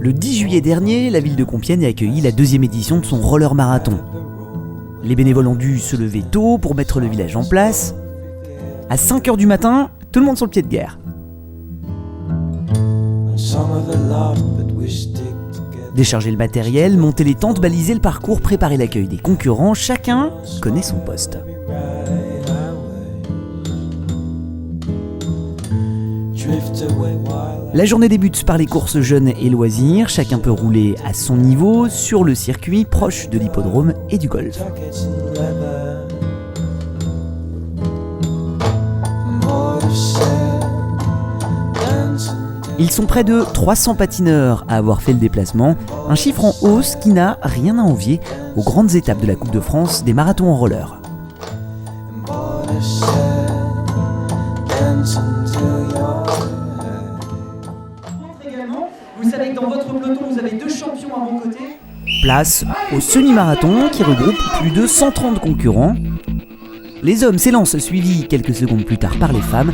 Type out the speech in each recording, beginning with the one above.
Le 10 juillet dernier, la ville de Compiègne a accueilli la 2e édition de son roller marathon. Les bénévoles ont dû se lever tôt pour mettre le village en place. À 5h du matin, tout le monde sur le pied de guerre. Décharger le matériel, monter les tentes, baliser le parcours, préparer l'accueil des concurrents, chacun connaît son poste. La journée débute par les courses jeunes et loisirs, chacun peut rouler à son niveau sur le circuit proche de l'hippodrome et du golf. Ils sont près de 300 patineurs à avoir fait le déplacement, un chiffre en hausse qui n'a rien à envier aux grandes étapes de la Coupe de France des marathons en roller. Vous savez que dans votre peloton, vous avez 2 champions à vos côtés. Place au semi-marathon qui regroupe plus de 130 concurrents. Les hommes s'élancent, suivis quelques secondes plus tard par les femmes.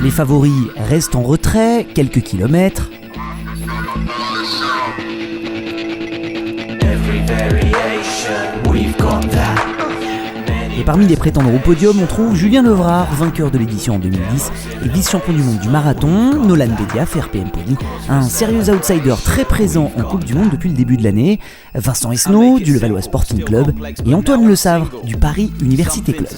Les favoris restent en retrait, quelques kilomètres. Et parmi les prétendants au podium, on trouve Julien Levrard, vainqueur de l'édition en 2010 et vice-champion du monde du marathon, Nolan Bediaf, RPM Pony, un sérieux outsider très présent en Coupe du Monde depuis le début de l'année, Vincent Esnault du Levallois Sporting Club et Antoine Le Savre du Paris Université Club.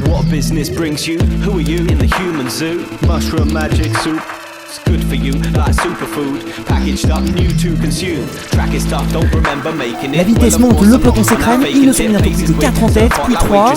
What business brings you? Who are you in the human zoo? Mushroom magic soup. It's good for you, like superfood. Packaged up, new to consume. Track is tough, don't remember making it. La vitesse monte, le peloton s'écrème, ils ne sont bientôt plus que 4 en tête, puis 3.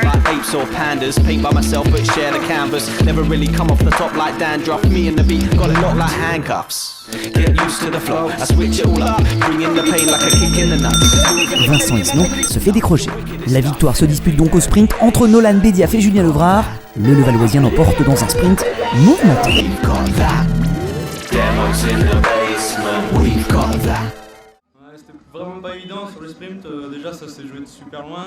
Like apes or pandas, paint by myself but share the canvas. Never really come off the top like dandruff. Me and the beat got it locked like handcuffs. Get used to the flow, I switch it all up. Bring in the pain like a kick in the nuts. Vincent Esnault se fait décrocher. La victoire se dispute donc au sprint entre Nolan Bediaf et Julien Levrard. Le Levalloisien l'emporte dans un sprint mouvementé. C'était vraiment pas évident sur le sprint, déjà ça s'est joué de super loin,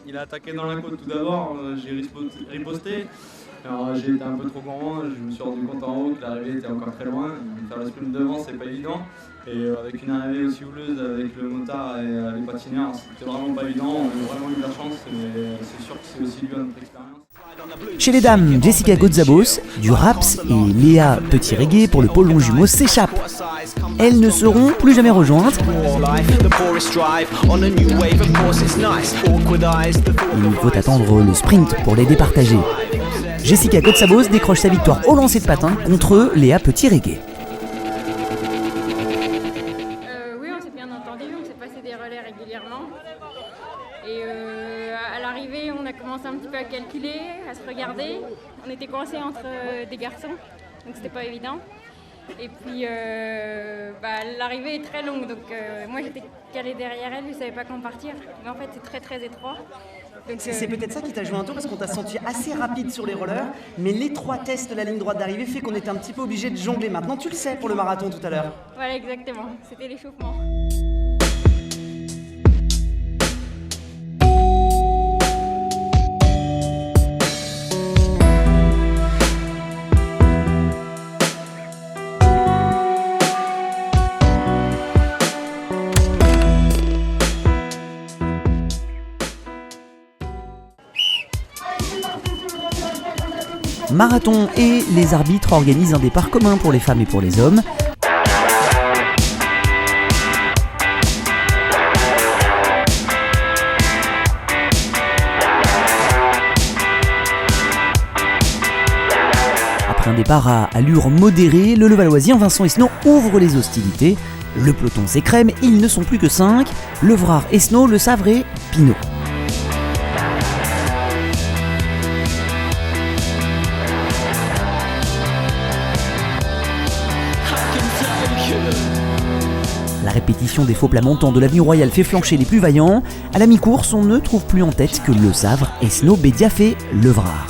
il a attaqué dans la côte tout d'abord, j'ai riposté, alors j'ai été un peu trop gourmand, je me suis rendu compte en haut que l'arrivée était encore très loin, faire le sprint devant c'est pas évident, et avec une arrivée aussi houleuse avec le motard et les patineurs, c'était vraiment pas évident, on a vraiment eu de la chance, mais c'est sûr que c'est aussi dû à notre expérience. Chez les dames, Jessica Godzabos, du Raps et Léa Petit-Régué pour le pôle jumeau s'échappent. Elles ne seront plus jamais rejointes. Il faut attendre le sprint pour les départager. Jessica Godzabos décroche sa victoire au lancer de patin contre Léa Petit-Régué. Oui, on s'est bien entendu, on s'est passé des relais régulièrement. Et à l'arrivée, on a commencé un petit peu à calculer, à se regarder. On était coincés entre des garçons, donc c'était pas évident. Et puis l'arrivée est très longue, donc moi j'étais calée derrière elle, je savais pas quand partir. Mais en fait c'est très très étroit. Donc, C'est peut-être ça qui t'a joué un tour parce qu'on t'a senti assez rapide sur les rollers, mais l'étroitesse de la ligne droite d'arrivée fait qu'on était un petit peu obligé de jongler. Maintenant tu le sais pour le marathon tout à l'heure. Voilà exactement, c'était l'échauffement. Marathon et les arbitres organisent un départ commun pour les femmes et pour les hommes. Après un départ à allure modérée, le Levalloisien Vincent Esnault ouvre les hostilités. Le peloton s'écrème, ils ne sont plus que 5, Levrard, Esnault, Le Savre et Pinot. La répétition des faux plats montants de l'avenue Royale fait flancher les plus vaillants. À la mi-course, on ne trouve plus en tête que Le Savre, Esnault, Bediaf et Levrard.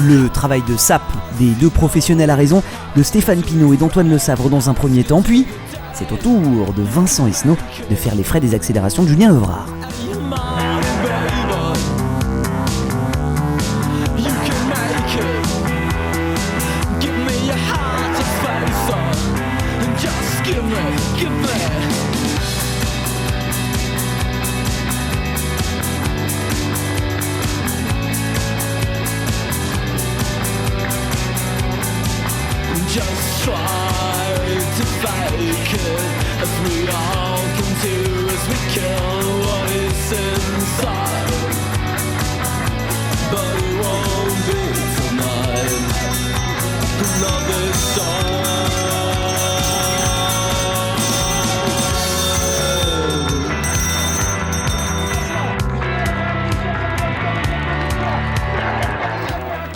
Le travail de sape des deux professionnels à raison, de Stéphane Pinault et d'Antoine Le Savre dans un premier temps, puis c'est au tour de Vincent Esnault de faire les frais des accélérations de Julien Levrard. Just try to fake it as we all can do as we kill what is inside. But it won't be tonight. Another song.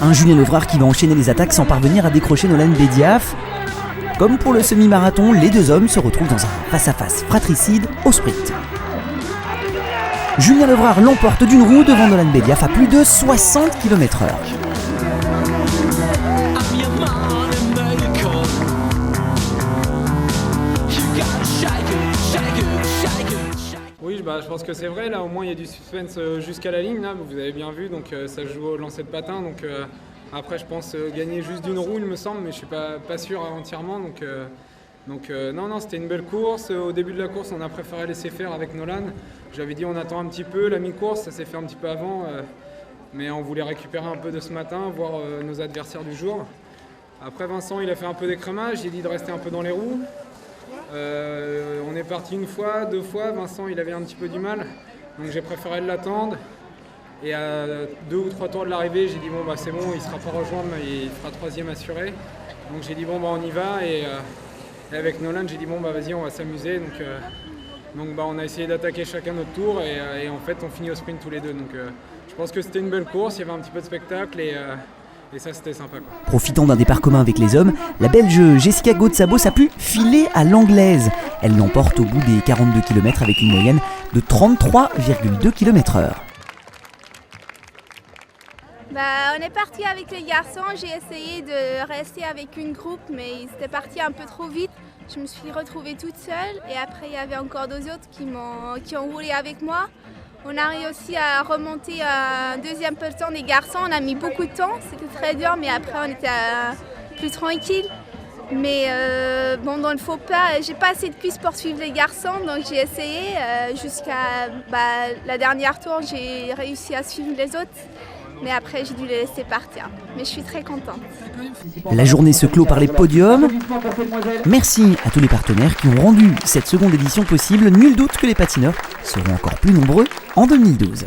Un Julien Levrard qui va enchaîner les attaques sans parvenir à décrocher Nolan Bediaf. Comme pour le semi-marathon, les deux hommes se retrouvent dans un face-à-face fratricide au sprint. Julien Levrard l'emporte d'une roue devant Nolan Bediaf à plus de 60 km/h. Oui, je pense que c'est vrai, là au moins il y a du suspense jusqu'à la ligne, là, vous avez bien vu, donc ça joue au lancer de patin, donc après je pense gagner juste d'une roue il me semble, mais je suis pas sûr entièrement, donc non, c'était une belle course. Au début de la course on a préféré laisser faire avec Nolan, j'avais dit on attend un petit peu, la mi-course ça s'est fait un petit peu avant, mais on voulait récupérer un peu de ce matin, voir nos adversaires du jour. Après Vincent il a fait un peu d'écrémage, j'ai dit de rester un peu dans les roues. On est parti une fois, deux fois, Vincent il avait un petit peu du mal, donc j'ai préféré l'attendre. Et à 2 ou 3 tours de l'arrivée, j'ai dit bon bah c'est bon, il ne sera pas rejoindre, il fera troisième assuré. Donc j'ai dit bon bah on y va, et avec Nolan j'ai dit bon bah vas-y on va s'amuser. Donc on a essayé d'attaquer chacun notre tour, et en fait on finit au sprint tous les deux. Donc je pense que c'était une belle course, il y avait un petit peu de spectacle, et ça c'était sympa quoi. Profitant d'un départ commun avec les hommes, la Belge Jessica Gautsabos a pu filer à l'anglaise. Elle l'emporte au bout des 42 km avec une moyenne de 33,2 km/h. On est parti avec les garçons, j'ai essayé de rester avec une groupe mais c'était parti un peu trop vite. Je me suis retrouvée toute seule et après il y avait encore deux autres qui ont roulé avec moi. On a réussi à remonter un deuxième peloton des garçons, on a mis beaucoup de temps, c'était très dur mais après on était plus tranquille. Mais dans le faux pas, j'ai pas assez de cuisses pour suivre les garçons donc j'ai essayé jusqu'à la dernière tour, j'ai réussi à suivre les autres. Mais après, j'ai dû les laisser partir. Mais je suis très contente. La journée se clôt par les podiums. Merci à tous les partenaires qui ont rendu cette seconde édition possible. Nul doute que les patineurs seront encore plus nombreux en 2012.